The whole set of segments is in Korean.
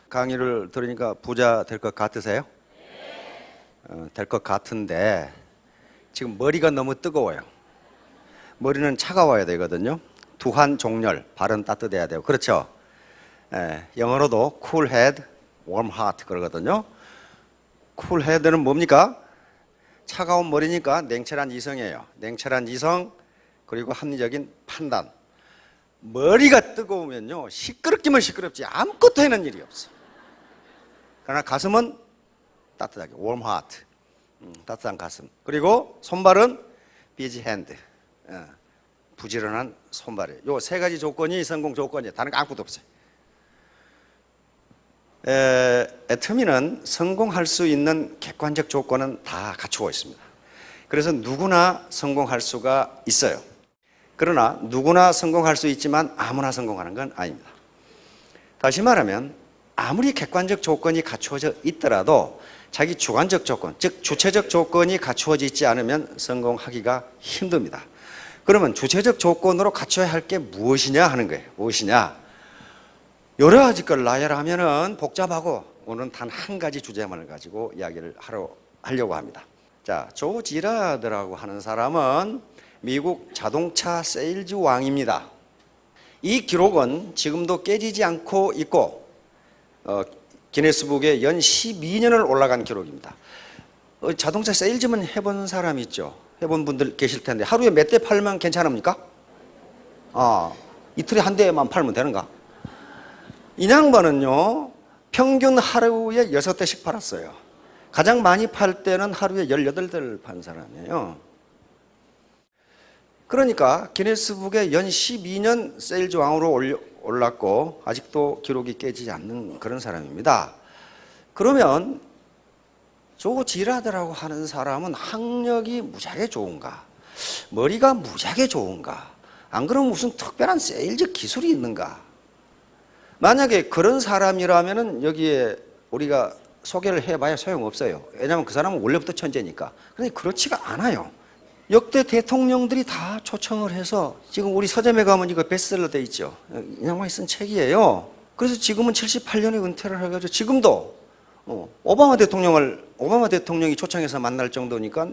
강의를 들으니까 부자 될 것 같으세요? 될 것 같은데 지금 머리가 너무 뜨거워요. 머리는 차가워야 되거든요. 두한 종렬, 발은 따뜻해야 돼요. 그렇죠? 영어로도 cool head, warm heart 그러거든요. cool head는 뭡니까? 차가운 머리니까 냉철한 이성이에요. 냉철한 이성 그리고 합리적인 판단. 머리가 뜨거우면요 시끄럽기만 시끄럽지 아무것도 해는 일이 없어. 그러나 가슴은 따뜻하게 warm heart, 따뜻한 가슴. 그리고 손발은 busy hand, 부지런한 손발이에요. 요 세 가지 조건이 성공 조건이에요. 다른 거 아무것도 없어요. 애터미는 성공할 수 있는 객관적 조건은 다 갖추고 있습니다. 그래서 누구나 성공할 수가 있어요. 그러나 누구나 성공할 수 있지만 아무나 성공하는 건 아닙니다. 다시 말하면 아무리 객관적 조건이 갖추어져 있더라도 자기 주관적 조건, 즉 주체적 조건이 갖추어져 있지 않으면 성공하기가 힘듭니다. 그러면 주체적 조건으로 갖춰야 할 게 무엇이냐 하는 거예요. 무엇이냐? 여러 가지 걸 나열하면은 복잡하고 오늘은 단 한 가지 주제만을 가지고 이야기를 하려고 합니다. 자, 조 지라드라고 하는 사람은 미국 자동차 세일즈 왕입니다. 이 기록은 지금도 깨지지 않고 있고 기네스북에 연 12년을 올라간 기록입니다. 자동차 세일즈만 해본 사람 있죠? 해본 분들 계실 텐데 하루에 몇 대 팔면 괜찮습니까? 이틀에 한 대만 팔면 되는가? 이 양반은요 평균 하루에 6대씩 팔았어요. 가장 많이 팔 때는 하루에 18대를 판 사람이에요. 그러니까 기네스북에 연 12년 세일즈 왕으로 올랐고 아직도 기록이 깨지지 않는 그런 사람입니다. 그러면 조 지라드라고 하는 사람은 학력이 무지하게 좋은가? 머리가 무지하게 좋은가? 안 그러면 무슨 특별한 세일즈 기술이 있는가? 만약에 그런 사람이라면 여기에 우리가 소개를 해봐야 소용없어요. 왜냐하면 그 사람은 원래부터 천재니까. 그런데 그렇지가 않아요. 역대 대통령들이 다 초청을 해서 지금 우리 서점에 가면 이거 베스트셀러 돼 있죠. 이 양반이 쓴 책이에요. 그래서 지금은 78년에 은퇴를 해가지고 지금도 오바마 대통령이 초청해서 만날 정도니까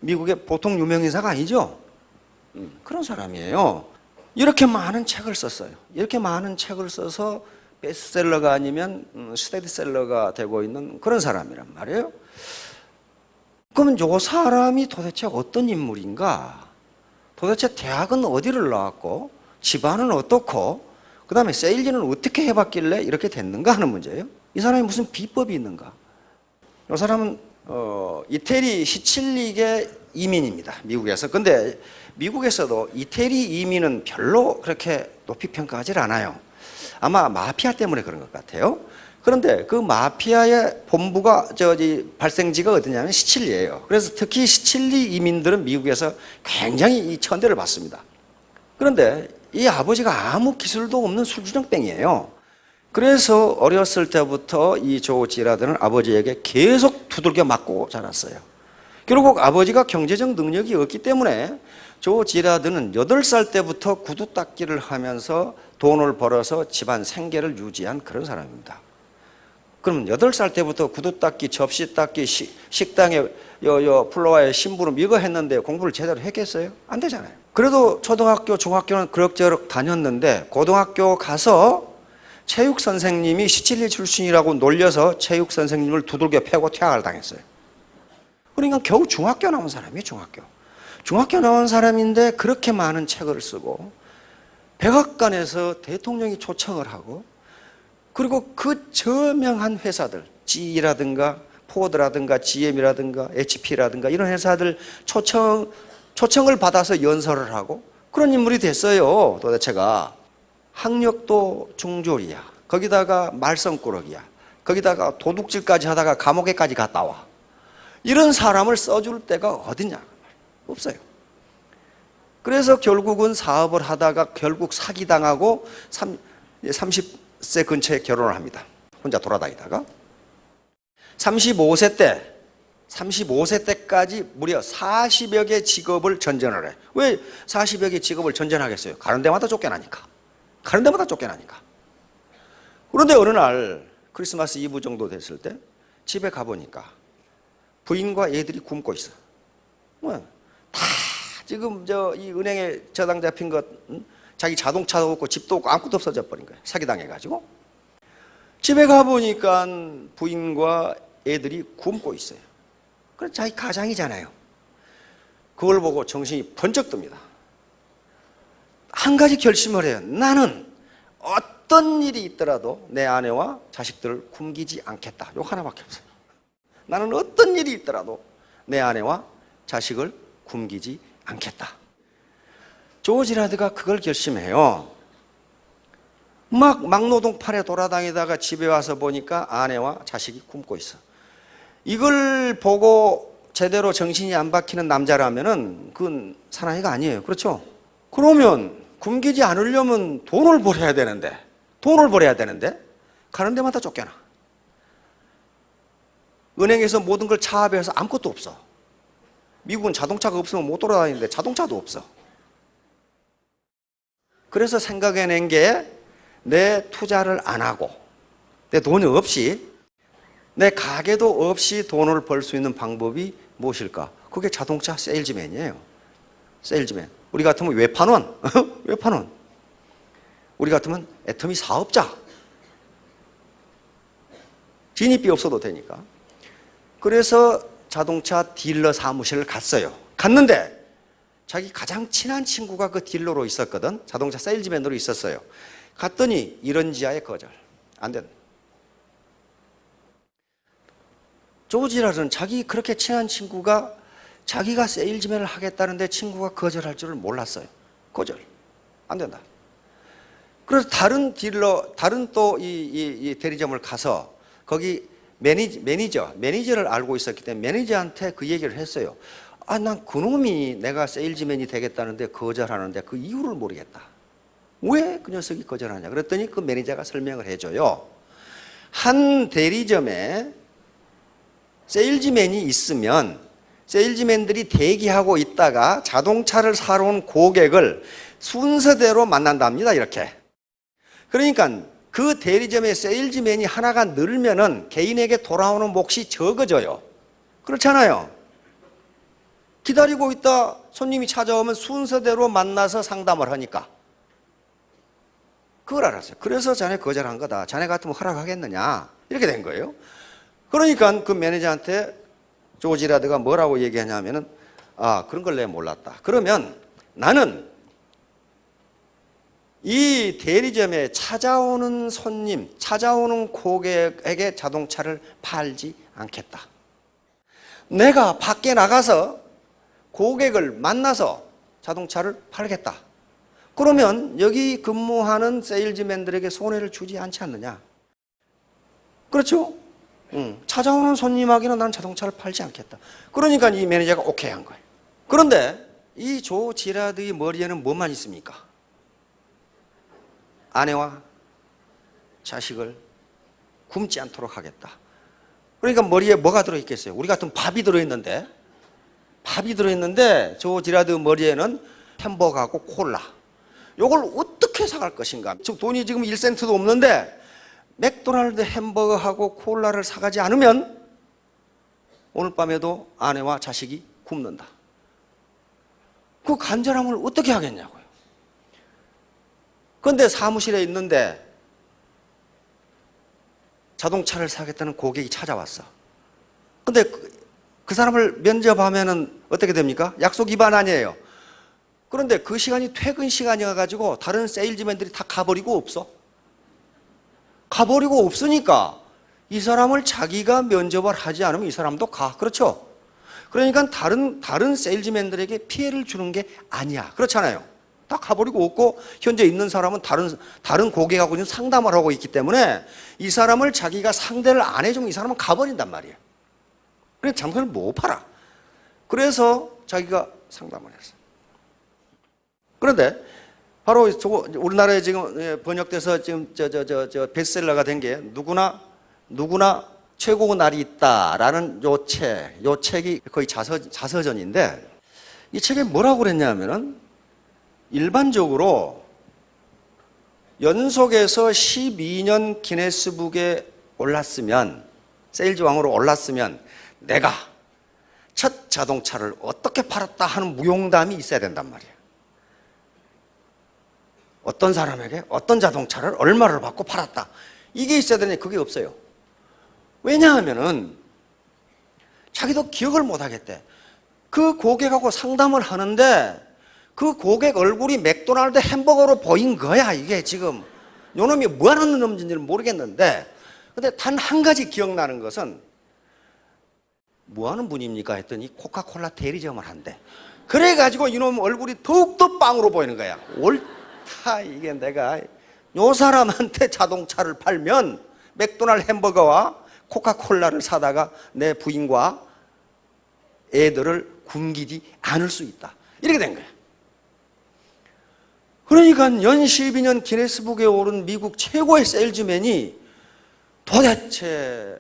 미국의 보통 유명인사가 아니죠. 그런 사람이에요. 이렇게 많은 책을 썼어요. 이렇게 많은 책을 써서 베스트셀러가 아니면 스테디셀러가 되고 있는 그런 사람이란 말이에요. 그러면 이 사람이 도대체 어떤 인물인가? 도대체 대학은 어디를 나왔고 집안은 어떻고 그 다음에 세일즈는 어떻게 해봤길래 이렇게 됐는가 하는 문제예요. 이 사람이 무슨 비법이 있는가? 이 사람은 이태리 시칠리계 이민입니다. 미국에서. 근데 미국에서도 이태리 이민은 별로 그렇게 높이 평가하지 않아요. 아마 마피아 때문에 그런 것 같아요. 그런데 그 마피아의 본부가 발생지가 어디냐면 시칠리예요. 그래서 특히 시칠리 이민들은 미국에서 굉장히 이 천대를 받습니다. 그런데 이 아버지가 아무 기술도 없는 술주정뱅이에요. 그래서 어렸을 때부터 이 조 지라드는 아버지에게 계속 두들겨 맞고 자랐어요. 결국 아버지가 경제적 능력이 없기 때문에 조 지라드는 8살 때부터 구두 닦기를 하면서 돈을 벌어서 집안 생계를 유지한 그런 사람입니다. 그럼 8살 때부터 구두 닦기, 접시 닦기, 식당에 플로어에 심부름 이거 했는데 공부를 제대로 했겠어요? 안 되잖아요. 그래도 초등학교, 중학교는 그럭저럭 다녔는데 고등학교 가서 체육 선생님이 시칠리 출신이라고 놀려서 체육 선생님을 두들겨 패고 퇴학을 당했어요. 그러니까 겨우 중학교 나온 사람이에요. 중학교 나온 사람인데 그렇게 많은 책을 쓰고 백악관에서 대통령이 초청을 하고 그리고 그 저명한 회사들 GE라든가 포드라든가 GM이라든가 HP라든가 이런 회사들 초청을 받아서 연설을 하고 그런 인물이 됐어요. 도대체가 학력도 중졸이야. 거기다가 말썽꾸러기야. 거기다가 도둑질까지 하다가 감옥에까지 갔다 와. 이런 사람을 써줄 데가 어디냐? 없어요. 그래서 결국은 사업을 하다가 결국 사기당하고 30세 근처에 결혼을 합니다. 혼자 돌아다니다가 35세 때까지 무려 40여 개 직업을 전전을 해. 왜 40여 개 직업을 전전하겠어요? 가는 데마다 쫓겨나니까. 그런데 어느 날 크리스마스 이브 정도 됐을 때 집에 가보니까 부인과 애들이 굶고 있어. 다 지금 이 은행에 저당 잡힌 것, 자기 자동차도 없고 집도 없고 아무것도 없어져 버린 거예요. 사기당해가지고. 집에 가보니까 부인과 애들이 굶고 있어요. 그래서 자기 가장이잖아요. 그걸 보고 정신이 번쩍 듭니다. 한 가지 결심을 해요. 나는 어떤 일이 있더라도 내 아내와 자식들을 굶기지 않겠다. 요 하나밖에 없어요. 나는 어떤 일이 있더라도 내 아내와 자식을 굶기지 않겠다. 조지 라드가 그걸 결심해요. 막노동팔에 돌아다니다가 집에 와서 보니까 아내와 자식이 굶고 있어. 이걸 보고 제대로 정신이 안 박히는 남자라면은 그건 사나이가 아니에요. 그렇죠? 그러면 굶기지 않으려면 돈을 벌어야 되는데 가는 데마다 쫓겨나. 은행에서 모든 걸 차압해서 아무것도 없어. 미국은 자동차가 없으면 못 돌아다니는데 자동차도 없어. 그래서 생각해낸 게 내 투자를 안 하고 내 돈이 없이 내 가게도 없이 돈을 벌 수 있는 방법이 무엇일까? 그게 자동차 세일즈맨이에요. 세일즈맨. 우리 같으면 외판원. 외판원. 우리 같으면 애터미 사업자. 진입비 없어도 되니까. 그래서 자동차 딜러 사무실을 갔어요. 갔는데 자기 가장 친한 친구가 그 딜러로 있었거든. 자동차 세일즈맨으로 있었어요. 갔더니 이런지하에 거절. 안 된다. 조지 라드는 자기 그렇게 친한 친구가 자기가 세일즈맨을 하겠다는데 친구가 거절할 줄을 몰랐어요. 거절. 안 된다. 그래서 다른 또 이 대리점을 가서 거기 매니저를 알고 있었기 때문에 매니저한테 그 얘기를 했어요. 난 그놈이 내가 세일즈맨이 되겠다는데 거절하는데 그 이유를 모르겠다. 왜 그 녀석이 거절하냐? 그랬더니 그 매니저가 설명을 해줘요. 한 대리점에 세일즈맨이 있으면 세일즈맨들이 대기하고 있다가 자동차를 사러 온 고객을 순서대로 만난답니다. 이렇게. 그러니까 그 대리점에 세일즈맨이 하나가 늘면은 개인에게 돌아오는 몫이 적어져요. 그렇잖아요. 기다리고 있다 손님이 찾아오면 순서대로 만나서 상담을 하니까. 그걸 알았어요. 그래서 자네 거절한 거다. 자네 같으면 허락하겠느냐. 이렇게 된 거예요. 그러니까 그 매니저한테 조지 라드가 뭐라고 얘기하냐면은 그런 걸 내가 몰랐다. 그러면 나는 이 대리점에 찾아오는 손님, 찾아오는 고객에게 자동차를 팔지 않겠다. 내가 밖에 나가서 고객을 만나서 자동차를 팔겠다. 그러면 여기 근무하는 세일즈맨들에게 손해를 주지 않지 않느냐. 그렇죠? 찾아오는 손님에게는 나는 자동차를 팔지 않겠다. 그러니까 이 매니저가 오케이 한 거예요. 그런데 이 조지 라드의 머리에는 뭐만 있습니까? 아내와 자식을 굶지 않도록 하겠다. 그러니까 머리에 뭐가 들어있겠어요? 우리 같은 밥이 들어있는데 조지 라드 머리에는 햄버거하고 콜라. 이걸 어떻게 사갈 것인가? 즉 돈이 지금 1센트도 없는데 맥도날드 햄버거하고 콜라를 사가지 않으면 오늘 밤에도 아내와 자식이 굶는다. 그 간절함을 어떻게 하겠냐고요. 그런데 사무실에 있는데 자동차를 사겠다는 고객이 찾아왔어. 근데 그 사람을 면접하면은 어떻게 됩니까? 약속 위반 아니에요. 그런데 그 시간이 퇴근 시간이어가지고 다른 세일즈맨들이 다 가버리고 없어. 가버리고 없으니까 이 사람을 자기가 면접을 하지 않으면 이 사람도 가. 그렇죠? 그러니까 다른 세일즈맨들에게 피해를 주는 게 아니야. 그렇잖아요. 다 가버리고 없고 현재 있는 사람은 다른 고객하고 지금 상담을 하고 있기 때문에 이 사람을 자기가 상대를 안 해주면 이 사람은 가버린단 말이에요. 그래서 잠깐을 못 팔아. 그래서 자기가 상담을 했어. 그런데 바로 우리나라에 지금 번역돼서 지금 베스트셀러가 된 게 누구나 최고의 날이 있다라는 요 책이 거의 자서전인데 이 책에 뭐라고 그랬냐면은 일반적으로 연속해서 12년 기네스북에 올랐으면, 세일즈 왕으로 올랐으면 내가 첫 자동차를 어떻게 팔았다 하는 무용담이 있어야 된단 말이에요. 어떤 사람에게 어떤 자동차를 얼마를 받고 팔았다, 이게 있어야 되는데 그게 없어요. 왜냐하면은 자기도 기억을 못 하겠대. 그 고객하고 상담을 하는데 그 고객 얼굴이 맥도날드 햄버거로 보인 거야. 이게 지금 요놈이 뭐 하는 놈인지는 모르겠는데, 근데 단 한 가지 기억나는 것은 뭐 하는 분입니까 했더니 코카콜라 대리점을 한대. 그래가지고 이놈 얼굴이 더욱더 빵으로 보이는 거야. 옳다, 이게 내가 요 사람한테 자동차를 팔면 맥도날드 햄버거와 코카콜라를 사다가 내 부인과 애들을 굶기지 않을 수 있다, 이렇게 된 거야. 그러니까 연 12년 기네스북에 오른 미국 최고의 세일즈맨이 도대체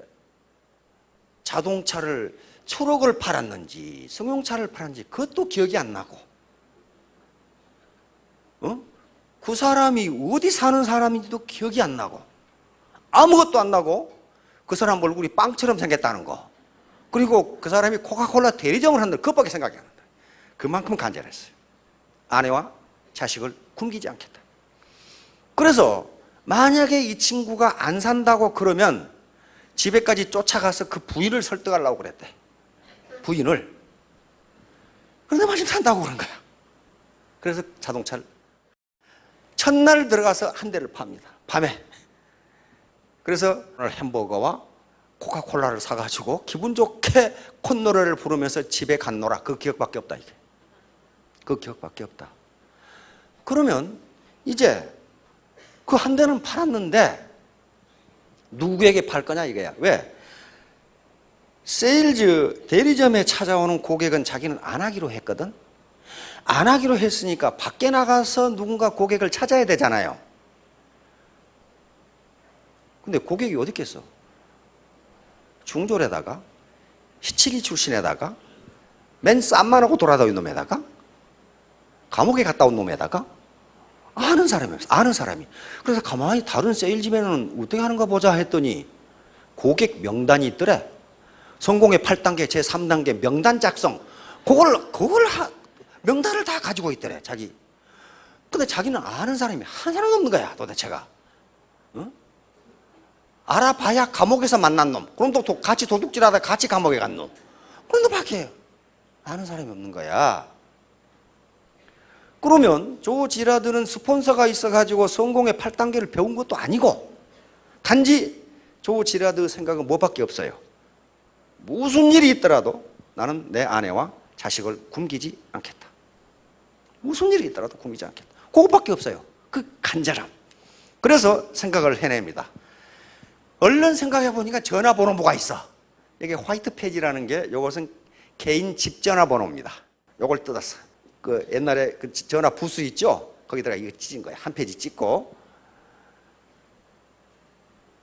자동차를 트럭을 팔았는지 승용차를 팔았는지 그것도 기억이 안 나고, 그 사람이 어디 사는 사람인지도 기억이 안 나고, 아무것도 안 나고, 그 사람 얼굴이 빵처럼 생겼다는 거, 그리고 그 사람이 코카콜라 대리점을 한다, 그것밖에 생각이 안 난다. 그만큼 간절했어요. 아내와 자식을 굶기지 않겠다. 그래서 만약에 이 친구가 안 산다고 그러면 집에까지 쫓아가서 그 부인을 설득하려고 그랬대. 부인을. 그런데 마침 산다고 그런 거야. 그래서 자동차를 첫날 들어가서 한 대를 팝니다, 밤에. 그래서 오늘 햄버거와 코카콜라를 사가지고 기분 좋게 콧노래를 부르면서 집에 갔노라. 그 기억밖에 없다, 이게. 그 기억밖에 없다. 그러면 이제 그 한 대는 팔았는데 누구에게 팔 거냐 이거야. 왜? 세일즈 대리점에 찾아오는 고객은 자기는 안 하기로 했거든. 안 하기로 했으니까 밖에 나가서 누군가 고객을 찾아야 되잖아요. 근데 고객이 어디 있겠어? 중졸에다가 시치기 출신에다가 맨 쌈만 하고 돌아다니는 놈에다가 감옥에 갔다 온 놈에다가 아는 사람이었어. 아는 사람이. 그래서 가만히 다른 세일즈맨은 어떻게 하는가 보자 했더니 고객 명단이 있더래. 성공의 8단계 제3단계 명단 작성. 명단을 다 가지고 있더래, 자기. 근데 자기는 아는 사람이 한 사람도 없는 거야, 도대체가. 알아봐야 감옥에서 만난 놈, 그럼 또 같이 도둑질하다 같이 감옥에 간 놈, 그런 놈밖에 아는 사람이 없는 거야. 그러면 조 지라드는 스폰서가 있어가지고 성공의 8단계를 배운 것도 아니고, 단지 조 지라드 생각은 뭐밖에 없어요. 무슨 일이 있더라도 나는 내 아내와 자식을 굶기지 않겠다. 무슨 일이 있더라도 굶기지 않겠다. 그것밖에 없어요. 그 간절함. 그래서 생각을 해냅니다. 얼른 생각해 보니까 전화번호가 있어. 이게 화이트 페이지라는 게, 이것은 개인 집 전화번호입니다. 이걸 뜯었어. 그 옛날에 그 전화 부스 있죠? 거기다가 이거 찢은 거야. 한 페이지 찍고.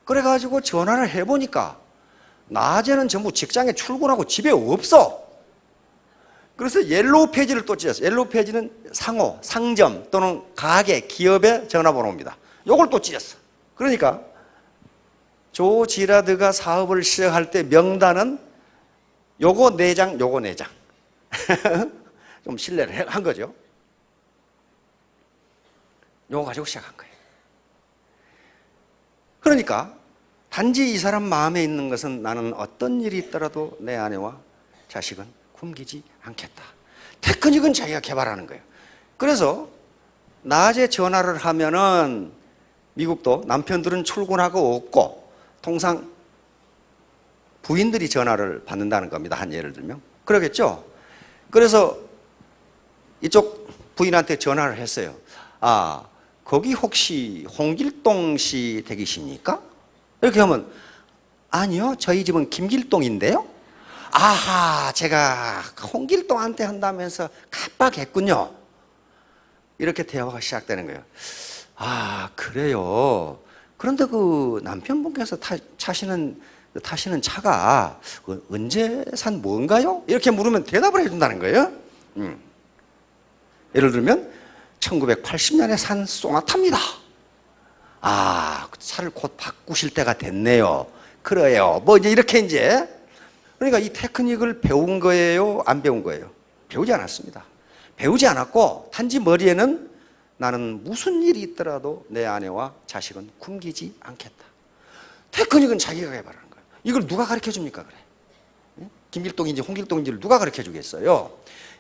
그래가지고 전화를 해보니까 낮에는 전부 직장에 출근하고 집에 없어. 그래서 옐로우 페이지를 또 찢었어. 옐로우 페이지는 상호, 상점 또는 가게, 기업의 전화번호입니다. 이걸 또 찢었어. 그러니까 조 지라드가 사업을 시작할 때 명단은 요거 4장, 요거 4장. 좀 신뢰를 한 거죠. 요거 가지고 시작한 거예요. 그러니까 단지 이 사람 마음에 있는 것은 나는 어떤 일이 있더라도 내 아내와 자식은 굶기지 않겠다. 테크닉은 자기가 개발하는 거예요. 그래서 낮에 전화를 하면은 미국도 남편들은 출근하고 없고 통상 부인들이 전화를 받는다는 겁니다. 한 예를 들면. 그러겠죠? 그래서 이쪽 부인한테 전화를 했어요. 아, 거기 혹시 홍길동 씨 댁이십니까? 이렇게 하면 아니요, 저희 집은 김길동인데요. 아하, 제가 홍길동한테 한다면서 깜빡했군요. 이렇게 대화가 시작되는 거예요. 아, 그래요. 그런데 그 남편분께서 타시는 차가 언제 산 뭔가요? 이렇게 물으면 대답을 해준다는 거예요. 예를 들면 1980년에 산 소나타입니다. 아, 차를 곧 바꾸실 때가 됐네요. 그래요. 뭐 이제 이렇게 이제. 그러니까 이 테크닉을 배운 거예요? 안 배운 거예요? 배우지 않았습니다. 배우지 않았고 단지 머리에는 나는 무슨 일이 있더라도 내 아내와 자식은 굶기지 않겠다. 테크닉은 자기가 개발하는 거예요. 이걸 누가 가르쳐 줍니까? 그래. 김길동인지 홍길동인지를 누가 가르쳐 주겠어요?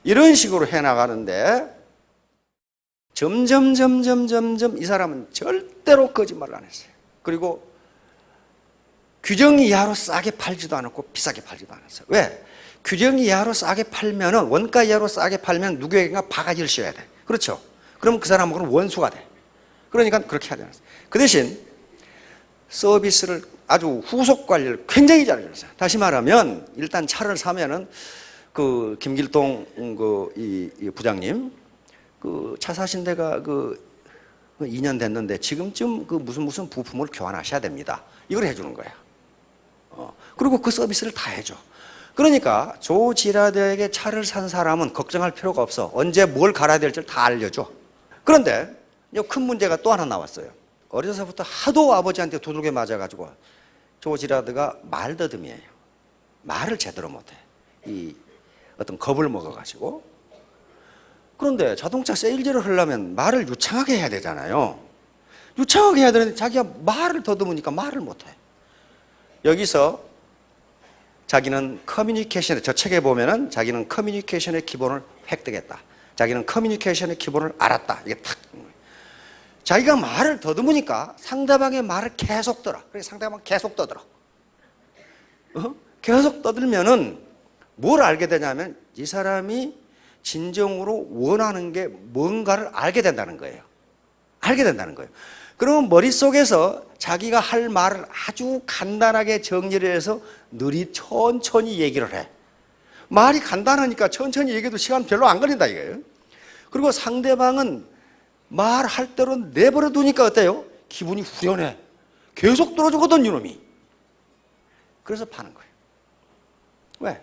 이런 식으로 해나가는데 점점 이 사람은 절대로 거짓말을 안 했어요. 그리고 규정 이하로 싸게 팔지도 않았고 비싸게 팔지도 않았어요. 왜? 규정 이하로 싸게 팔면은, 원가 이하로 싸게 팔면 누구에게가 바가지를 씌워야 돼. 그렇죠? 그러면 그 사람하고는 원수가 돼. 그러니까 그렇게 하지 않았어요. 그 대신 서비스를 아주 후속 관리를 굉장히 잘해줬어요. 다시 말하면 일단 차를 사면은 그 김길동 이 부장님 그 차 사신 데가 그 2년 됐는데 지금쯤 그 무슨 부품을 교환하셔야 됩니다. 이걸 해주는 거야. 그리고 그 서비스를 다 해줘. 그러니까 조 지라드에게 차를 산 사람은 걱정할 필요가 없어. 언제 뭘 갈아야 될지 다 알려줘. 그런데 큰 문제가 또 하나 나왔어요. 어려서부터 하도 아버지한테 두들겨 맞아가지고 조 지라드가 말더듬이에요. 말을 제대로 못해. 이 어떤 겁을 먹어가지고. 그런데 자동차 세일즈를 하려면 말을 유창하게 해야 되잖아요. 유창하게 해야 되는데 자기가 말을 더듬으니까 말을 못해. 여기서 자기는 커뮤니케이션에, 저 책에 보면은 자기는 커뮤니케이션의 기본을 획득했다. 자기는 커뮤니케이션의 기본을 알았다. 이게 탁. 자기가 말을 더듬으니까 상대방의 말을 계속 들어. 그래서 상대방 계속 떠들어. 계속 떠들면은 뭘 알게 되냐면 이 사람이 진정으로 원하는 게 뭔가를 알게 된다는 거예요. 알게 된다는 거예요. 그러면 머릿속에서 자기가 할 말을 아주 간단하게 정리를 해서 천천히 얘기를 해. 말이 간단하니까 천천히 얘기해도 시간 별로 안 걸린다 이거예요. 그리고 상대방은 말할 대로 내버려 두니까 어때요? 기분이 후련해. 계속 들어주거든 이놈이. 그래서 파는 거예요. 왜?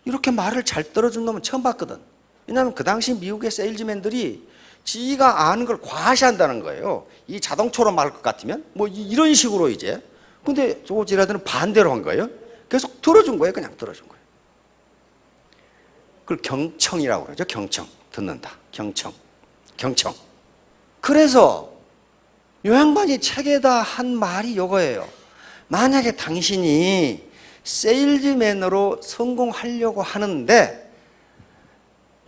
이렇게 말을 잘 들어준 놈은 처음 봤거든. 왜냐하면 그 당시 미국의 세일즈맨들이 지가 아는 걸 과시한다는 거예요. 이 자동차로 말할 것 같으면 뭐 이런 식으로 이제. 근데 조 지라드는 반대로 한 거예요. 계속 들어준 거예요. 그냥 들어준 거예요. 그걸 경청이라고 그러죠. 경청. 듣는다. 경청. 그래서 요 양반이 책에다 한 말이 이거예요. 만약에 당신이 세일즈맨으로 성공하려고 하는데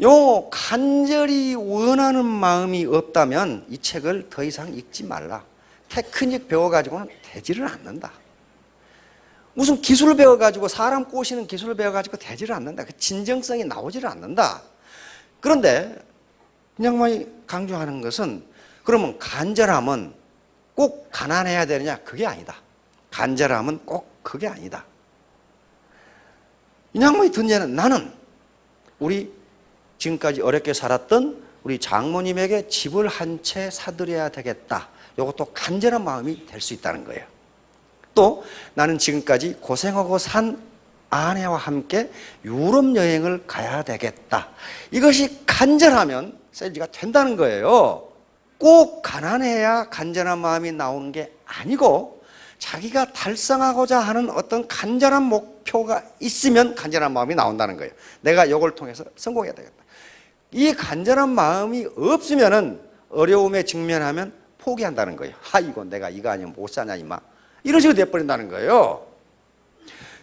요 간절히 원하는 마음이 없다면 이 책을 더 이상 읽지 말라. 테크닉 배워가지고는 되지를 않는다. 무슨 기술을 배워가지고 사람 꼬시는 기술을 배워가지고 되지를 않는다. 그 진정성이 나오지를 않는다. 그런데 이 양반이 강조하는 것은 그러면 간절함은 꼭 가난해야 되느냐? 그게 아니다. 간절함은 꼭 그게 아니다. 이 양반이 든지는 나는 우리 지금까지 어렵게 살았던 우리 장모님에게 집을 한 채 사드려야 되겠다. 이것도 간절한 마음이 될 수 있다는 거예요. 또 나는 지금까지 고생하고 산 아내와 함께 유럽 여행을 가야 되겠다. 이것이 간절하면 세일즈가 된다는 거예요. 꼭 가난해야 간절한 마음이 나오는 게 아니고 자기가 달성하고자 하는 어떤 간절한 목표가 있으면 간절한 마음이 나온다는 거예요. 내가 이걸 통해서 성공해야 되겠다. 이 간절한 마음이 없으면은 어려움에 직면하면 포기한다는 거예요. 이거 내가 이거 아니면 못 사냐 임마. 이런 식으로 돼버린다는 거예요.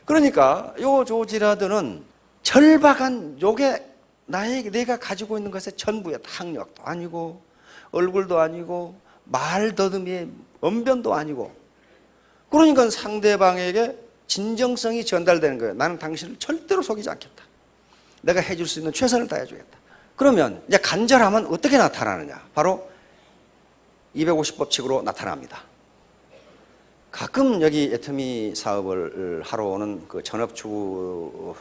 그러니까 요 조 지라드는 절박한 요게 내가 가지고 있는 것의 전부야. 학력도 아니고 얼굴도 아니고 말더듬이의 언변도 아니고. 그러니까 상대방에게 진정성이 전달되는 거예요. 나는 당신을 절대로 속이지 않겠다. 내가 해줄 수 있는 최선을 다해주겠다. 그러면 이제 간절함은 어떻게 나타나느냐? 바로 250법칙으로 나타납니다. 가끔 여기 애터미 사업을 하러 오는 그 전업주부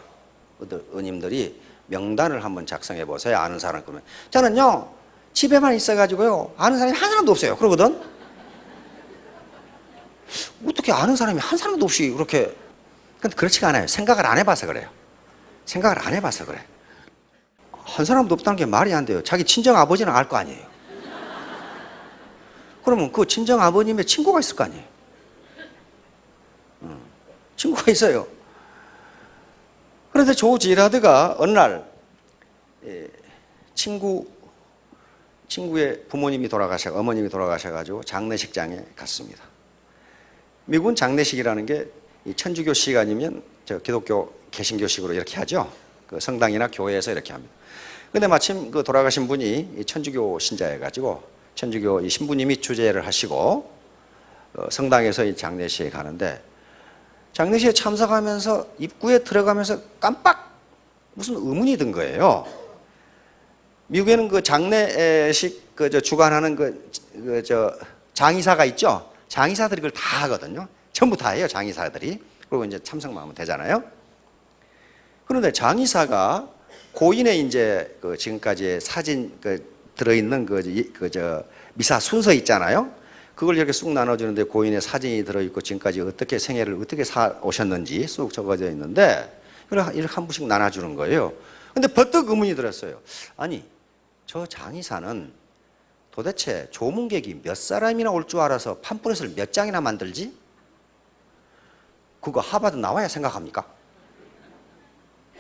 의원님들이 명단을 한번 작성해 보세요. 아는 사람. 그러면 저는요 집에만 있어가지고요 아는 사람이 한 사람도 없어요. 그러거든. 어떻게 아는 사람이 한 사람도 없이 그렇게. 근데 그렇지가 않아요. 생각을 안 해봐서 그래요. 생각을 안 해봐서 그래. 한 사람도 없다는 게 말이 안 돼요. 자기 친정 아버지는 알 거 아니에요. 그러면 그 친정 아버님의 친구가 있을 거 아니에요. 친구가 있어요. 그런데 조 지라드가 어느 날 친구의 부모님이 어머님이 돌아가셔가지고 장례식장에 갔습니다. 미국은 장례식이라는 게 천주교식 아니면 기독교 개신교식으로 이렇게 하죠. 그 성당이나 교회에서 이렇게 합니다. 근데 마침 그 돌아가신 분이 천주교 신자여가지고 천주교 이 신부님이 주재를 하시고 성당에서 이 장례식에 가는데 장례식에 참석하면서 입구에 들어가면서 깜빡 무슨 의문이 든 거예요. 미국에는 그 장례식 주관하는 장의사가 있죠. 장의사들이 그걸 다 하거든요. 전부 다 해요, 장의사들이. 그리고 이제 참석만 하면 되잖아요. 그런데 장의사가 고인의 이제 지금까지의 사진 들어있는 미사 순서 있잖아요. 그걸 이렇게 쑥 나눠주는데 고인의 사진이 들어있고 지금까지 어떻게 생애를 어떻게 살오셨는지 쑥 적어져 있는데 이렇게 한 부씩 나눠주는 거예요. 근데 버뜩 의문이 들었어요. 아니, 저 장의사는 도대체 조문객이 몇 사람이나 올 줄 알아서 팜플렛을 몇 장이나 만들지? 그거 하버드 나와야 생각합니까?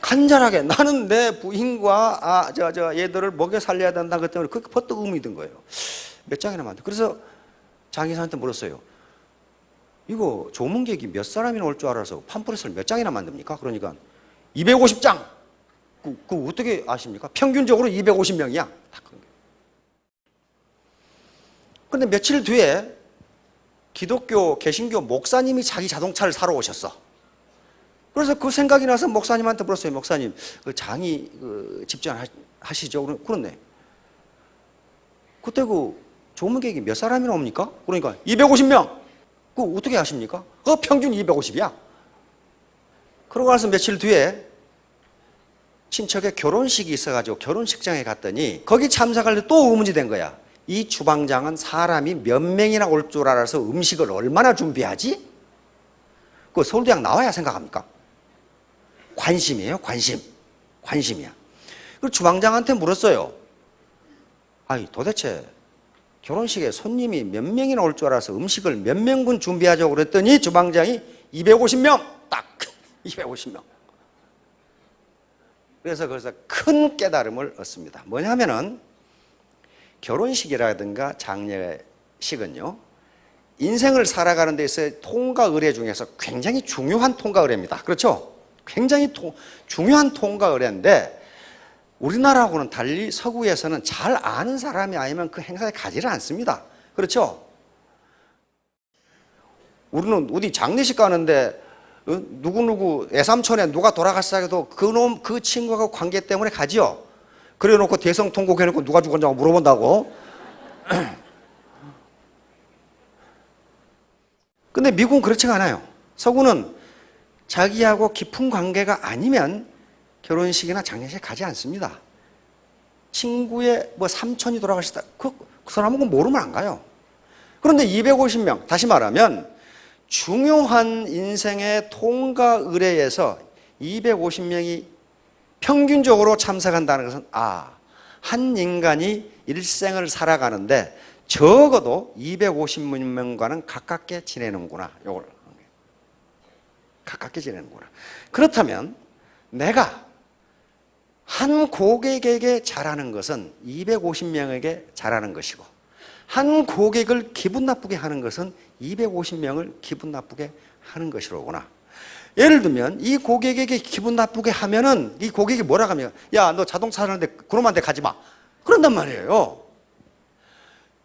간절하게 나는 내 부인과 얘들을 먹여 살려야 된다 그 때문에 그렇게 버뜩 의문이 든 거예요. 몇 장이나 만들. 그래서 장의사한테 물었어요. 이거 조문객이 몇 사람이나 올 줄 알아서 팜플렛을 몇 장이나 만듭니까? 그러니까 250장. 그 어떻게 아십니까? 평균적으로 250명이야. 그런데 며칠 뒤에 기독교 개신교 목사님이 자기 자동차를 사러 오셨어. 그래서 그 생각이 나서 목사님한테 물었어요. 목사님, 그 장의 집전하시죠? 그렇네. 그때 그 조문객이 몇 사람이나 옵니까? 그러니까 250명. 그거 어떻게 아십니까? 평균 250이야. 그러고 나서 며칠 뒤에 친척의 결혼식이 있어가지고 결혼식장에 갔더니 거기 참석할 때 또 의문이 된 거야. 이 주방장은 사람이 몇 명이나 올 줄 알아서 음식을 얼마나 준비하지? 그 서울대학 나와야 생각합니까? 관심이에요, 관심이야. 그리고 주방장한테 물었어요. 아니, 도대체 결혼식에 손님이 몇 명이나 올 줄 알아서 음식을 몇 명분 준비하자고 그랬더니 주방장이 250명! 딱! 250명. 그래서 거기서 큰 깨달음을 얻습니다. 뭐냐면은 결혼식이라든가 장례식은요, 인생을 살아가는 데 있어서 통과 의례 중에서 굉장히 중요한 통과 의례입니다. 그렇죠? 굉장히 중요한 통과 의례인데 우리나라하고는 달리 서구에서는 잘 아는 사람이 아니면 그 행사에 가지를 않습니다. 그렇죠? 우리는 어디 장례식 가는데 누구누구 애삼촌에 누가 돌아갔어 해도 그 친구하고 관계 때문에 가지요. 그래 놓고 대성통곡 해놓고 누가 죽었냐고 물어본다고. 근데 미국은 그렇지가 않아요. 서구는 자기하고 깊은 관계가 아니면 결혼식이나 장례식에 가지 않습니다. 친구의 삼촌이 돌아가셨다. 그 사람은 모르면 안 가요. 그런데 250명, 다시 말하면 중요한 인생의 통과 의례에서 250명이 평균적으로 참석한다는 것은 한 인간이 일생을 살아가는데 적어도 250명과는 가깝게 지내는구나. 요걸 가깝게 지내는구나. 그렇다면 내가 한 고객에게 잘하는 것은 250명에게 잘하는 것이고 한 고객을 기분 나쁘게 하는 것은 250명을 기분 나쁘게 하는 것이로구나. 예를 들면 이 고객에게 기분 나쁘게 하면은 이 고객이 뭐라 하면 야, 너 자동차 사는데 그놈한테 가지 마. 그런단 말이에요.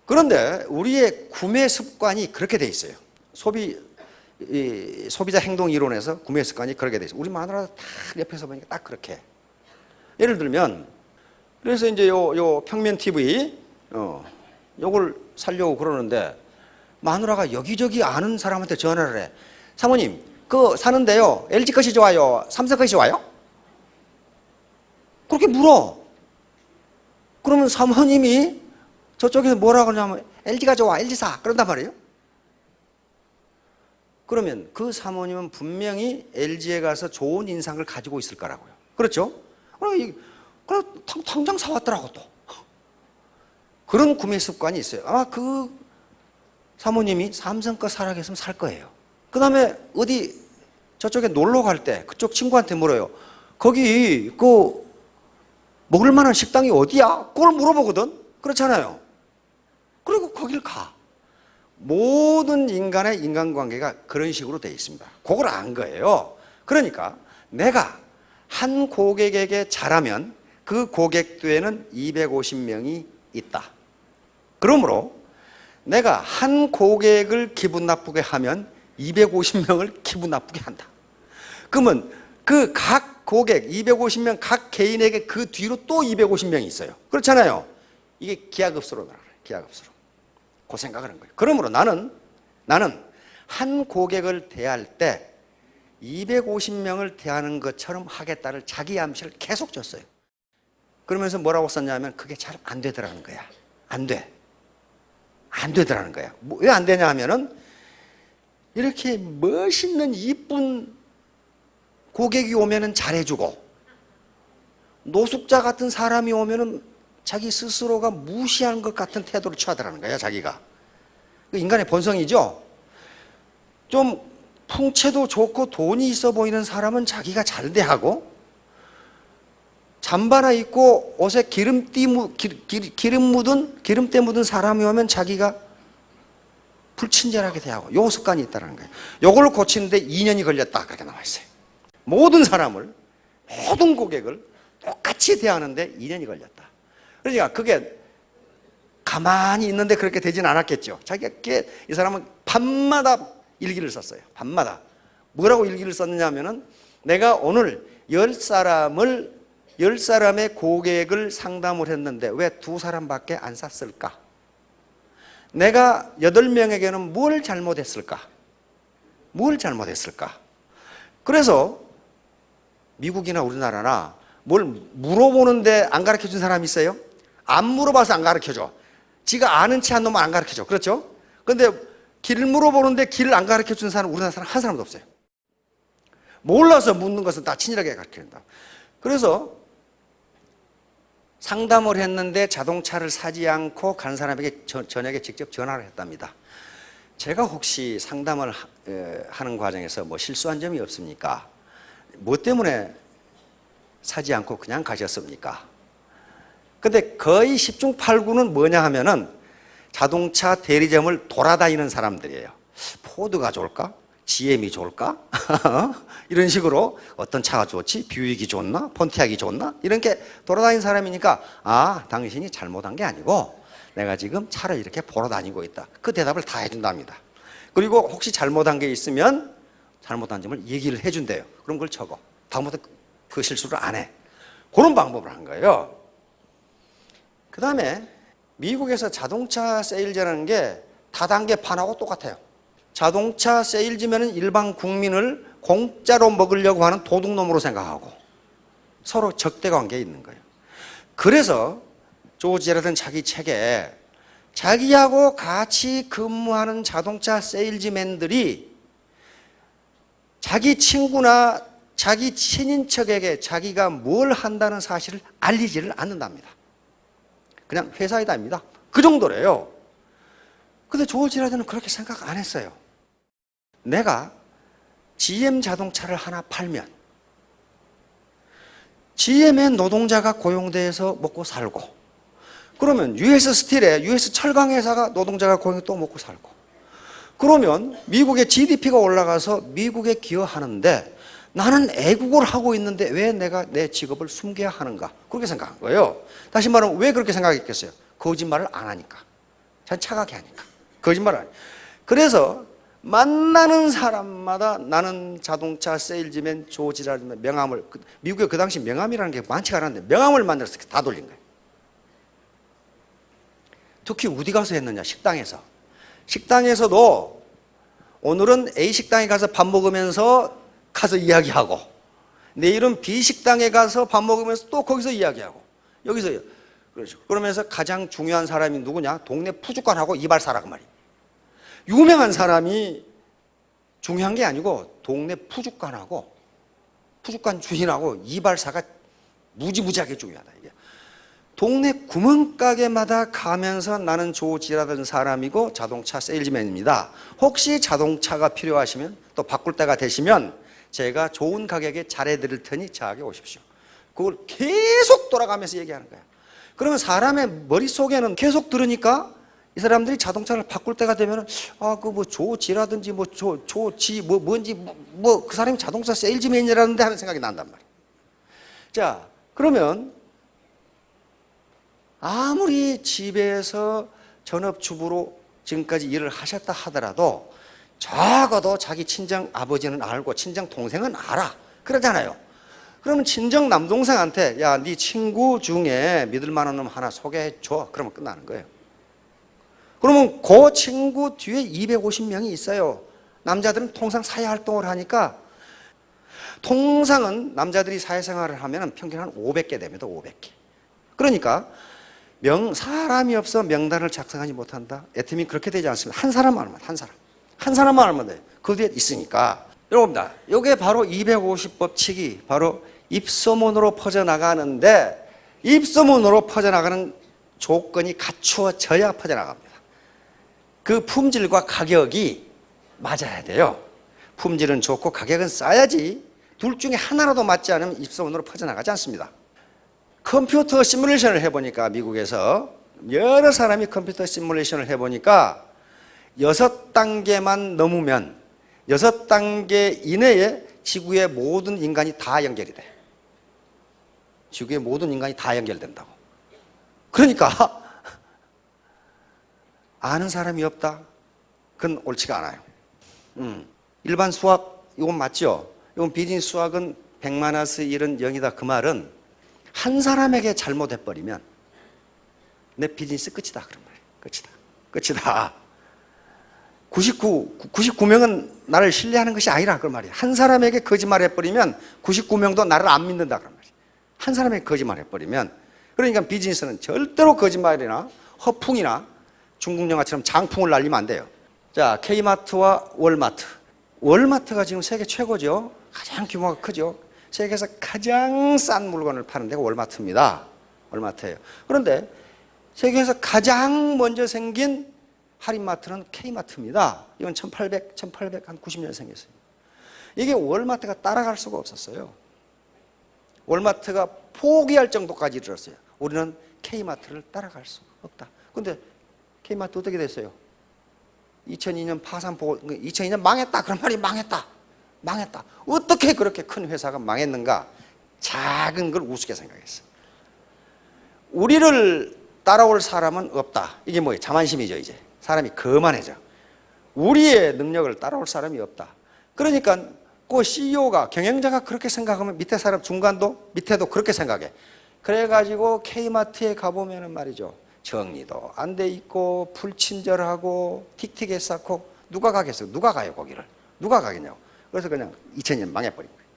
그런데 우리의 구매 습관이 그렇게 돼 있어요. 소비자 행동 이론에서 구매 습관이 그렇게 돼 있어요. 우리 마누라도 딱 옆에서 보니까 딱 그렇게. 예를 들면 그래서 이제 요 평면 TV 요걸 살려고 그러는데 마누라가 여기저기 아는 사람한테 전화를 해. 사모님, 그거 사는데요, LG 것이 좋아요? 삼성 것이 좋아요? 그렇게 물어. 그러면 사모님이 저쪽에서 뭐라고 하냐면 LG가 좋아, LG 사. 그런단 말이에요. 그러면 그 사모님은 분명히 LG에 가서 좋은 인상을 가지고 있을 거라고요. 그렇죠? 그럼 당장 사왔더라고 또. 그런 구매 습관이 있어요. 아마 그 사모님이 삼성껏 살아계시면 살 거예요. 그 다음에 어디 저쪽에 놀러 갈 때 그쪽 친구한테 물어요. 거기 먹을 만한 식당이 어디야? 그걸 물어보거든. 그렇잖아요. 그리고 거길 가. 모든 인간의 인간관계가 그런 식으로 되어 있습니다. 그걸 안 거예요. 그러니까 내가 한 고객에게 잘하면 그 고객 뒤에는 250명이 있다. 그러므로 내가 한 고객을 기분 나쁘게 하면 250명을 기분 나쁘게 한다. 그러면 그 각 고객 250명 각 개인에게 그 뒤로 또 250명이 있어요. 그렇잖아요. 이게 기하급수로 나가요. 기하급수로. 그 생각을 한 거예요. 그러므로 나는 한 고객을 대할 때 250명을 대하는 것처럼 하겠다를 자기 암시를 계속 줬어요. 그러면서 뭐라고 썼냐면 그게 잘 안 되더라는 거야. 안 돼. 안 되더라는 거야. 왜 안 되냐 하면은 이렇게 멋있는 이쁜 고객이 오면은 잘해주고 노숙자 같은 사람이 오면은 자기 스스로가 무시하는 것 같은 태도를 취하더라는 거야, 자기가. 인간의 본성이죠. 좀 풍채도 좋고 돈이 있어 보이는 사람은 자기가 잘 대하고 잠바나 입고 옷에 기름때 묻은 사람이 오면 자기가 불친절하게 대하고 요 습관이 있다는 거예요. 요걸 고치는데 2년이 걸렸다 그렇게 나와 있어요. 모든 사람을 모든 고객을 똑같이 대하는데 2년이 걸렸다. 그러니까 그게 가만히 있는데 그렇게 되진 않았겠죠. 자기가 이 사람은 밤마다 일기를 썼어요. 밤마다. 뭐라고 일기를 썼느냐 하면은 내가 오늘 10사람의 고객을 상담을 했는데 왜 2사람밖에 안 샀을까? 내가 8명에게는 뭘 잘못했을까? 뭘 잘못했을까? 그래서 미국이나 우리나라나 뭘 물어보는데 안 가르쳐 준 사람이 있어요? 안 물어봐서 안 가르쳐 줘. 지가 아는 체 한 놈은 안 가르쳐 줘. 그렇죠? 근데 길 물어보는데 길을 안 가르쳐 준 사람 우리나라 사람 한 사람도 없어요. 몰라서 묻는 것은 다 친절하게 가르쳐 준다. 그래서 상담을 했는데 자동차를 사지 않고 간 사람에게 저녁에 직접 전화를 했답니다. 제가 혹시 상담을 하는 과정에서 뭐 실수한 점이 없습니까? 뭐 때문에 사지 않고 그냥 가셨습니까? 근데 거의 10중 8구는 뭐냐 하면은 자동차 대리점을 돌아다니는 사람들이에요. 포드가 좋을까? GM이 좋을까? 이런 식으로 어떤 차가 좋지? 뷰익이 좋나? 폰티악이 좋나? 이렇게 돌아다니는 사람이니까 아, 당신이 잘못한 게 아니고 내가 지금 차를 이렇게 보러 다니고 있다. 그 대답을 다 해준답니다. 그리고 혹시 잘못한 게 있으면 잘못한 점을 얘기를 해준대요. 그럼 그걸 적어. 다음부터 그 실수를 안 해. 그런 방법을 한 거예요. 그 다음에 미국에서 자동차 세일즈라는 게 다단계판하고 똑같아요. 자동차 세일즈면은 일반 국민을 공짜로 먹으려고 하는 도둑놈으로 생각하고 서로 적대 관계에 있는 거예요. 그래서 조지 제라드는 자기 책에 자기하고 같이 근무하는 자동차 세일즈맨들이 자기 친구나 자기 친인척에게 자기가 뭘 한다는 사실을 알리지를 않는답니다. 그냥 회사에 다닙니다. 그 정도래요. 근데 조지 제라드는 그렇게 생각 안 했어요. 내가 GM 자동차를 하나 팔면 GM의 노동자가 고용돼서 먹고 살고 그러면 US 스틸에 US 철강 회사가 노동자가 고용해 또 먹고 살고 그러면 미국의 GDP가 올라가서 미국에 기여하는데 나는 애국을 하고 있는데 왜 내가 내 직업을 숨겨야 하는가? 그렇게 생각한 거예요. 다시 말하면 왜 그렇게 생각했겠어요? 거짓말을 안 하니까. 잘 차가게 하니까. 거짓말을 안 하니까. 그래서 만나는 사람마다 나는 자동차 세일즈맨 조지라는 명함을 미국에 그 당시 명함이라는 게 많지가 않았는데 명함을 만들어서 다 돌린 거예요. 특히 어디 가서 했느냐? 식당에서. 식당에서도 오늘은 A 식당에 가서 밥 먹으면서 가서 이야기하고 내일은 B 식당에 가서 밥 먹으면서 또 거기서 이야기하고 여기서 그렇죠. 그러면서 가장 중요한 사람이 누구냐? 동네 푸주간하고 이발사라 그 말이에요. 유명한 사람이 중요한 게 아니고 동네 푸주간하고 푸주간 주인하고 이발사가 무지무지하게 중요하다 이게. 동네 구멍가게마다 가면서 나는 조지라던 사람이고 자동차 세일즈맨입니다. 혹시 자동차가 필요하시면 또 바꿀 때가 되시면 제가 좋은 가격에 잘해드릴 테니 저에게 오십시오. 그걸 계속 돌아가면서 얘기하는 거야. 그러면 사람의 머릿속에는 계속 들으니까 이 사람들이 자동차를 바꿀 때가 되면 그 뭐 조지라든지 뭐 조지 뭐 뭔지 뭐 그 사람이 자동차 세일즈맨이라는데 하는 생각이 난단 말이야. 자, 그러면 아무리 집에서 전업주부로 지금까지 일을 하셨다 하더라도 적어도 자기 친정 아버지는 알고 친정 동생은 알아. 그러잖아요. 그러면 친정 남동생한테 야, 네 친구 중에 믿을 만한 놈 하나 소개해 줘. 그러면 끝나는 거예요. 그러면 그 친구 뒤에 250명이 있어요. 남자들은 통상 사회활동을 하니까 통상은 남자들이 사회생활을 하면 평균 한 500개 됩니다. 500개. 그러니까 사람이 없어 명단을 작성하지 못한다. 애터미 그렇게 되지 않습니다. 한 사람만 알면 한 사람만 알면 돼요. 그 뒤에 있으니까. 여러분들, 이게 바로 250법칙이 바로 입소문으로 퍼져나가는데 입소문으로 퍼져나가는 조건이 갖추어져야 퍼져나갑니다. 그 품질과 가격이 맞아야 돼요. 품질은 좋고 가격은 싸야지. 둘 중에 하나라도 맞지 않으면 입소문으로 퍼져나가지 않습니다. 컴퓨터 시뮬레이션을 해보니까 미국에서 여러 사람이 컴퓨터 시뮬레이션을 해보니까 6단계만 넘으면 6단계 이내에 지구의 모든 인간이 다 연결이 돼. 지구의 모든 인간이 다 연결된다고. 그러니까 아는 사람이 없다? 그건 옳지가 않아요. 일반 수학 이건 맞죠? 이건 비즈니스 수학은 100만화스 1은 0이다. 그 말은 한 사람에게 잘못해버리면 내 비즈니스 끝이다. 그런 말이에요. 끝이다. 99명은 나를 신뢰하는 것이 아니라 그런 말이에요. 한 사람에게 거짓말해버리면 99명도 나를 안 믿는다. 그런 말이에요. 한 사람에게 거짓말해버리면 그러니까 비즈니스는 절대로 거짓말이나 허풍이나 중국 영화처럼 장풍을 날리면 안 돼요. 자, K마트와 월마트. 월마트가 지금 세계 최고죠. 가장 규모가 크죠. 세계에서 가장 싼 물건을 파는 데가 월마트입니다. 월마트예요. 그런데 세계에서 가장 먼저 생긴 할인마트는 K마트입니다. 이건 1890년 생겼어요. 이게 월마트가 따라갈 수가 없었어요. 월마트가 포기할 정도까지 이르렀어요. 우리는 K마트를 따라갈 수 없다. 그런데 K마트 어떻게 됐어요? 2002년 파산 보고 2002년 망했다. 그런 말이 망했다. 어떻게 그렇게 큰 회사가 망했는가? 작은 걸 우습게 생각했어요. 우리를 따라올 사람은 없다. 이게 뭐예요? 자만심이죠. 이제 사람이 거만해져. 우리의 능력을 따라올 사람이 없다. 그러니까 그 CEO가 경영자가 그렇게 생각하면 밑에 사람 중간도 밑에도 그렇게 생각해. 그래가지고 K마트에 가보면은 말이죠. 정리도 안 돼 있고 불친절하고 틱틱해 쌓고 누가 가겠어요? 누가 가요 거기를? 누가 가겠냐고. 그래서 그냥 2000년 망해버린 거예요.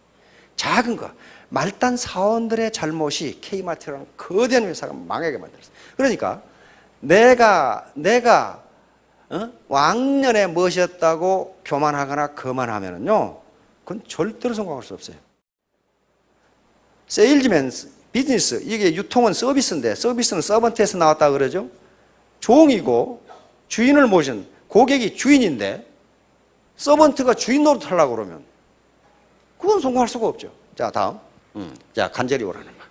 작은 거 말단 사원들의 잘못이 K마트라는 거대한 회사가 망하게 만들었어요. 그러니까 내가 왕년에 무엇이었다고 교만하거나 거만하면은요, 그건 절대로 성공할 수 없어요. 세일즈맨, 비즈니스, 이게 유통은 서비스인데 서비스는 서번트에서 나왔다 그러죠. 종이고 주인을 모신 고객이 주인인데 서번트가 주인 노릇하려고 그러면 그건 성공할 수가 없죠. 자, 다음. 자, 간절히 오라는 말.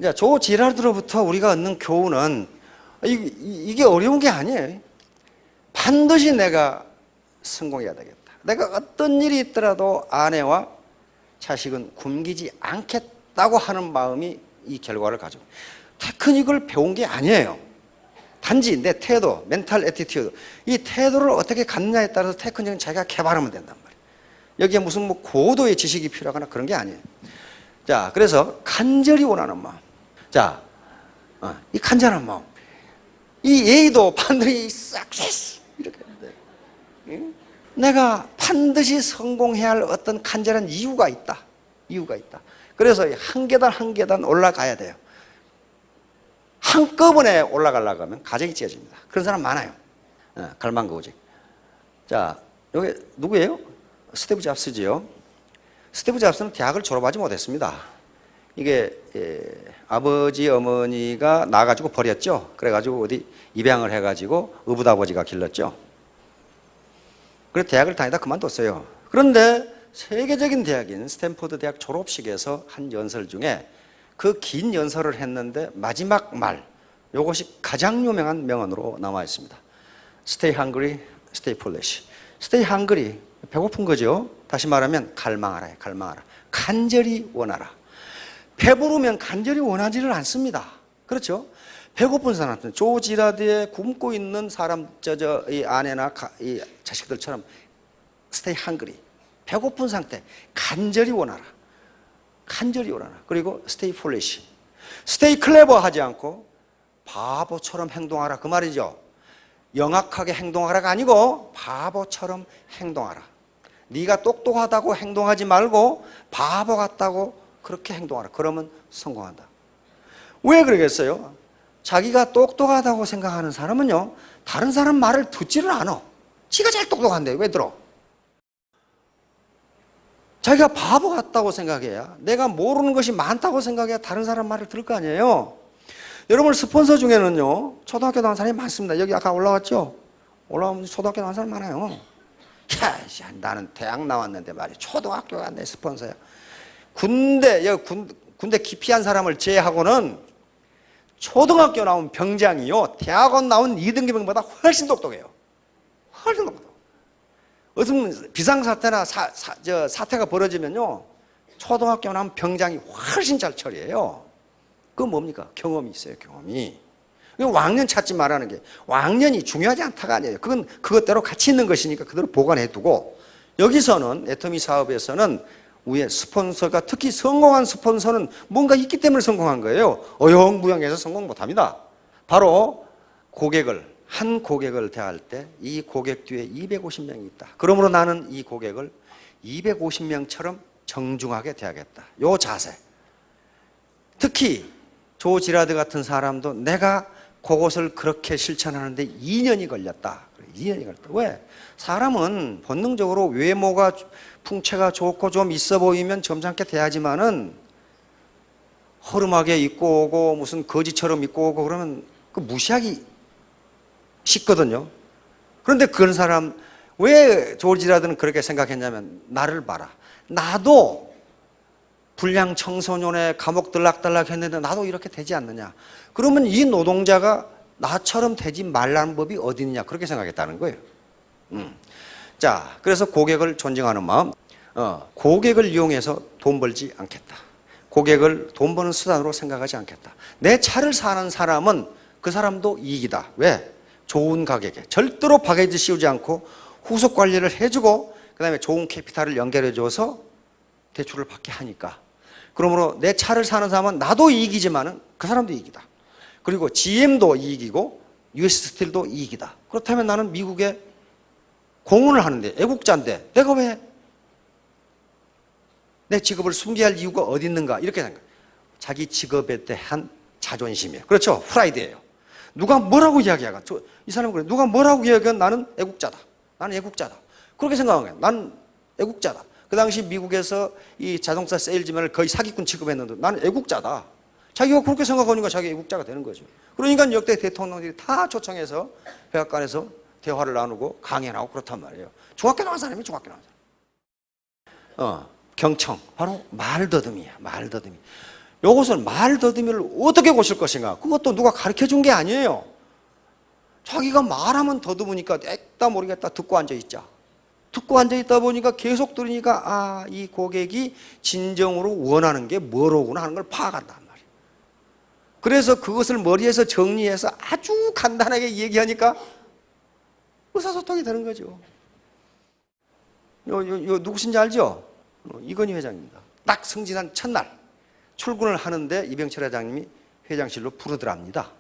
자, 조 지라르로부터 우리가 얻는 교훈은 이게 어려운 게 아니에요. 반드시 내가 성공해야 되겠다. 내가 어떤 일이 있더라도 아내와 자식은 굶기지 않겠다고 하는 마음이 이 결과를 가져요. 테크닉을 배운 게 아니에요. 단지 내 태도, 멘탈 애티튜드, 이 태도를 어떻게 갖느냐에 따라서 테크닉은 자기가 개발하면 된단 말이에요. 여기에 무슨 뭐 고도의 지식이 필요하거나 그런 게 아니에요. 자, 그래서 간절히 원하는 마음. 자, 이 간절한 마음. 이 예의도 반드시 success 이렇게 돼. 내가 반드시 성공해야 할 어떤 간절한 이유가 있다. 그래서 한 계단 한 계단 올라가야 돼요. 한꺼번에 올라가려고 하면 가정이 찢어집니다. 그런 사람 많아요. 갈망거우직. 자, 여기 누구예요? 스티브 잡스지요. 스티브 잡스는 대학을 졸업하지 못했습니다. 이게 아버지 어머니가 나가지고 버렸죠. 그래가지고 어디 입양을 해가지고 어부다버지가 길렀죠. 그래서 대학을 다니다 그만뒀어요. 그런데 세계적인 대학인 스탠포드 대학 졸업식에서 한 연설 중에 그 긴 연설을 했는데 마지막 말, 이것이 가장 유명한 명언으로 남아 있습니다. Stay hungry, stay foolish. Stay hungry, 배고픈 거죠. 다시 말하면 갈망하라, 갈망하라. 간절히 원하라. 배부르면 간절히 원하지를 않습니다. 그렇죠? 배고픈 사람한테 조지라드에 굶고 있는 사람, 이 아내나 이 자식들처럼 stay hungry. 배고픈 상태, 간절히 원하라. 간절히 원하라. 그리고 stay foolish. stay clever 하지 않고 바보처럼 행동하라. 그 말이죠. 영악하게 행동하라가 아니고 바보처럼 행동하라. 네가 똑똑하다고 행동하지 말고 바보 같다고 그렇게 행동하라. 그러면 성공한다. 왜 그러겠어요? 자기가 똑똑하다고 생각하는 사람은요, 다른 사람 말을 듣지를 않아. 지가 제일 똑똑한데 왜 들어? 자기가 바보 같다고 생각해야, 내가 모르는 것이 많다고 생각해야 다른 사람 말을 들을 거 아니에요. 여러분, 스폰서 중에는요, 초등학교 나온 사람이 많습니다. 여기 아까 올라왔죠? 올라오면 초등학교 나온 사람 많아요. 야, 나는 대학 나왔는데 말이야, 초등학교가 내 스폰서야. 군대 기피한 사람을 제외하고는 초등학교 나온 병장이요, 대학원 나온 2등기 병보다 훨씬 똑똑해요. 훨씬 똑똑해요. 어떤 비상사태나 사태가 벌어지면요, 초등학교 나온 병장이 훨씬 잘 처리해요. 그건 뭡니까? 경험이 있어요, 경험이. 왕년 찾지 말라는 게, 왕년이 중요하지 않다가 아니에요. 그건 그것대로 가치 있는 것이니까 그대로 보관해 두고, 여기서는 애터미 사업에서는 위에 스폰서가, 특히 성공한 스폰서는 뭔가 있기 때문에 성공한 거예요. 어영부영해서 성공 못합니다. 바로 한 고객을 대할 때 이 고객 뒤에 250명이 있다. 그러므로 나는 이 고객을 250명처럼 정중하게 대하겠다. 요 자세. 특히 조 지라드 같은 사람도 내가 그것을 그렇게 실천하는데 2년이 걸렸다. 2년이 걸렸다. 왜? 사람은 본능적으로 외모가 풍채가 좋고 좀 있어 보이면 점잖게 대하지만은 허름하게 입고 오고 무슨 거지처럼 입고 오고 그러면 그 무시하기 쉽거든요. 그런데 그런 사람, 왜 조지라드는 그렇게 생각했냐면, 나를 봐라. 나도 불량 청소년에 감옥 들락달락 했는데 나도 이렇게 되지 않느냐. 그러면 이 노동자가 나처럼 되지 말라는 법이 어디 있느냐. 그렇게 생각했다는 거예요. 자, 그래서 고객을 존중하는 마음. 고객을 이용해서 돈 벌지 않겠다. 고객을 돈 버는 수단으로 생각하지 않겠다. 내 차를 사는 사람은 그 사람도 이익이다. 왜? 좋은 가격에 절대로 바게지 씌우지 않고 후속 관리를 해주고 그 다음에 좋은 캐피탈을 연결해줘서 대출을 받게 하니까. 그러므로 내 차를 사는 사람은 나도 이익이지만 그 사람도 이익이다. 그리고 GM도 이익이고 US 스틸도 이익이다. 그렇다면 나는 미국에 공헌을 하는데, 애국자인데 내가 왜 내 직업을 숨겨야 할 이유가 어디 있는가, 이렇게 생각해요. 자기 직업에 대한 자존심이에요. 그렇죠? 프라이드예요. 누가 뭐라고 이야기하건, 이 사람은 그래, 누가 뭐라고 이야기하건 나는 애국자다. 나는 애국자다. 그렇게 생각한 거예요. 나는 애국자다. 그 당시 미국에서 이 자동차 세일즈맨을 거의 사기꾼 취급했는데 나는 애국자다. 자기가 그렇게 생각하니까 자기 애국자가 되는 거죠. 그러니까 역대 대통령들이 다 초청해서 백악관에서 대화를 나누고 강연하고 그렇단 말이에요. 중학교 나온 사람이 중학교 나온 사람. 경청. 바로 말더듬이야. 말더듬이. 이것을 말더듬이를 어떻게 고칠 것인가? 그것도 누가 가르쳐 준 게 아니에요. 자기가 말하면 더듬으니까 냈다 모르겠다 듣고 앉아있자. 듣고 앉아있다 보니까 계속 들으니까 이 고객이 진정으로 원하는 게 뭐로구나 하는 걸 파악한단 말이에요. 그래서 그것을 머리에서 정리해서 아주 간단하게 얘기하니까 의사소통이 되는 거죠. 요 누구신지 알죠? 이건희 회장입니다. 딱 승진한 첫날 출근을 하는데 이병철 회장님이 회장실로 부르더랍니다.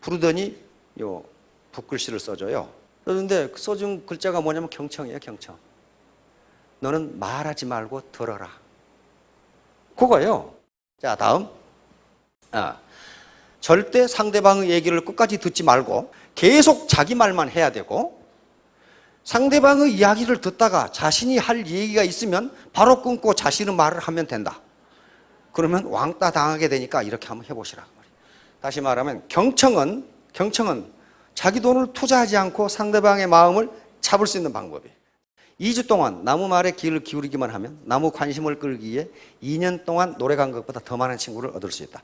부르더니 요 붓글씨를 써줘요. 그런데 써준 글자가 뭐냐면 경청이에요, 경청. 너는 말하지 말고 들어라. 그거예요. 자, 다음. 절대 상대방의 얘기를 끝까지 듣지 말고 계속 자기 말만 해야 되고, 상대방의 이야기를 듣다가 자신이 할 얘기가 있으면 바로 끊고 자신의 말을 하면 된다. 그러면 왕따 당하게 되니까 이렇게 한번 해보시라. 다시 말하면 경청은 자기 돈을 투자하지 않고 상대방의 마음을 잡을 수 있는 방법이에요. 2주 동안 나무 말에 귀를 기울이기만 하면 나무 관심을 끌기 위해 2년 동안 노래 간격보다 더 많은 친구를 얻을 수 있다.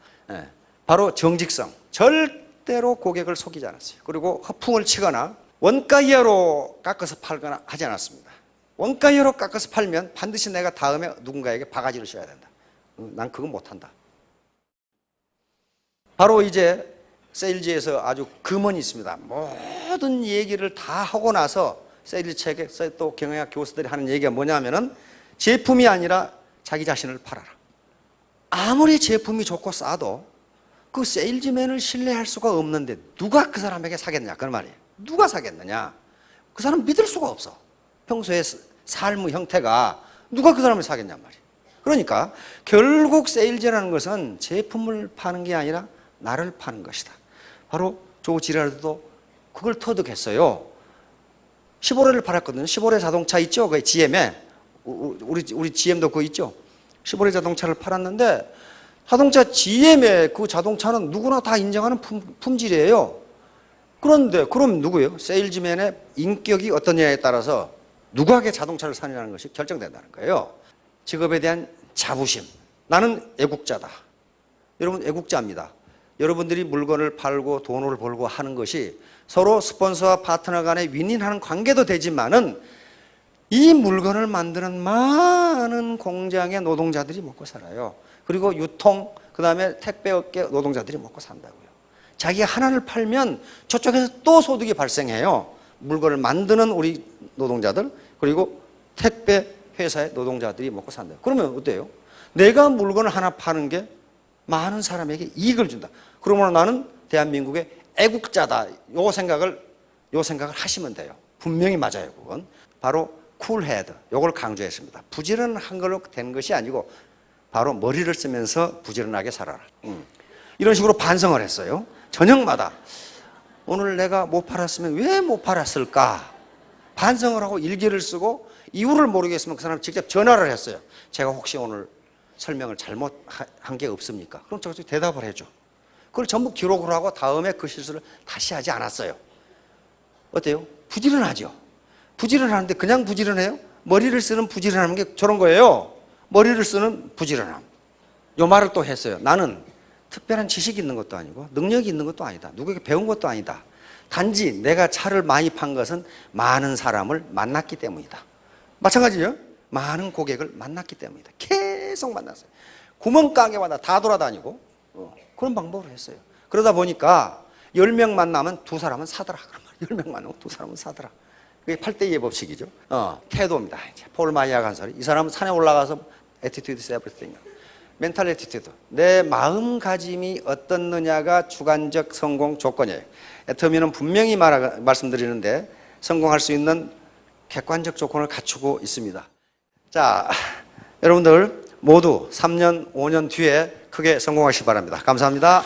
바로 정직성. 절대로 고객을 속이지 않았어요. 그리고 허풍을 치거나 원가 이하로 깎아서 팔거나 하지 않았습니다. 원가 이하로 깎아서 팔면 반드시 내가 다음에 누군가에게 바가지를 씌워야 된다. 난 그건 못한다. 바로 이제 세일즈에서 아주 금언이 있습니다. 모든 얘기를 다 하고 나서 세일즈 책에 또 경영학 교수들이 하는 얘기가 뭐냐면은 제품이 아니라 자기 자신을 팔아라. 아무리 제품이 좋고 싸도 그 세일즈맨을 신뢰할 수가 없는데 누가 그 사람에게 사겠냐 그 말이에요. 누가 사겠느냐. 그 사람 믿을 수가 없어. 평소에 삶의 형태가 누가 그 사람을 사겠냔 말이에요. 그러니까 결국 세일즈라는 것은 제품을 파는 게 아니라 나를 파는 것이다. 바로 조 지라르도 그걸 터득했어요. 15례를 팔았거든요. 15례 자동차 있죠? 그 GM에 우리 GM도 그거 있죠? 15례 자동차를 팔았는데 자동차 GM의 그 자동차는 누구나 다 인정하는 품질이에요. 그런데 그럼 누구예요? 세일즈맨의 인격이 어떠냐에 따라서 누구에게 자동차를 사느냐는 것이 결정된다는 거예요. 직업에 대한 자부심. 나는 애국자다. 여러분 애국자입니다. 여러분들이 물건을 팔고 돈을 벌고 하는 것이 서로 스폰서와 파트너 간에 윈윈하는 관계도 되지만은 이 물건을 만드는 많은 공장의 노동자들이 먹고 살아요. 그리고 유통, 그 다음에 택배업계 노동자들이 먹고 산다고요. 자기가 하나를 팔면 저쪽에서 또 소득이 발생해요. 물건을 만드는 우리 노동자들, 그리고 택배 회사의 노동자들이 먹고 산다. 그러면 어때요? 내가 물건을 하나 파는 게 많은 사람에게 이익을 준다. 그러므로 나는 대한민국의 애국자다. 요 생각을 하시면 돼요. 분명히 맞아요. 그건 바로 쿨헤드. 요걸 강조했습니다. 부지런한 걸로 된 것이 아니고 바로 머리를 쓰면서 부지런하게 살아라. 이런 식으로 반성을 했어요. 저녁마다 오늘 내가 못 팔았으면 왜 못 팔았을까? 반성을 하고 일기를 쓰고 이유를 모르겠으면 그 사람 직접 전화를 했어요. 제가 혹시 오늘 설명을 잘못한 게 없습니까? 그럼 제가 대답을 해줘. 그걸 전부 기록을 하고 다음에 그 실수를 다시 하지 않았어요. 어때요? 부지런하죠? 부지런하는데 그냥 부지런해요? 머리를 쓰는 부지런함은 게 저런 거예요. 머리를 쓰는 부지런함. 요 말을 또 했어요. 나는 특별한 지식이 있는 것도 아니고 능력이 있는 것도 아니다. 누구에게 배운 것도 아니다. 단지 내가 차를 많이 판 것은 많은 사람을 만났기 때문이다. 마찬가지죠. 많은 고객을 만났기 때문이다. 계속 만났어요. 구멍가게마다 다 돌아다니고 그런 방법으로 했어요. 그러다 보니까 10명 만나면 2사람은 사더라. 10명 만나면 2사람은 사더라. 그게 8대2의 법칙이죠. 태도입니다. 이제 폴 마이야가 한 소리. 이 사람은 산에 올라가서 attitude is everything. 멘탈 애티튜드. 내 마음가짐이 어떻느냐가 주관적 성공 조건이에요. 애터미는 분명히 말씀드리는데 성공할 수 있는 객관적 조건을 갖추고 있습니다. 자, 여러분들 모두 3년, 5년 뒤에 크게 성공하시기 바랍니다. 감사합니다.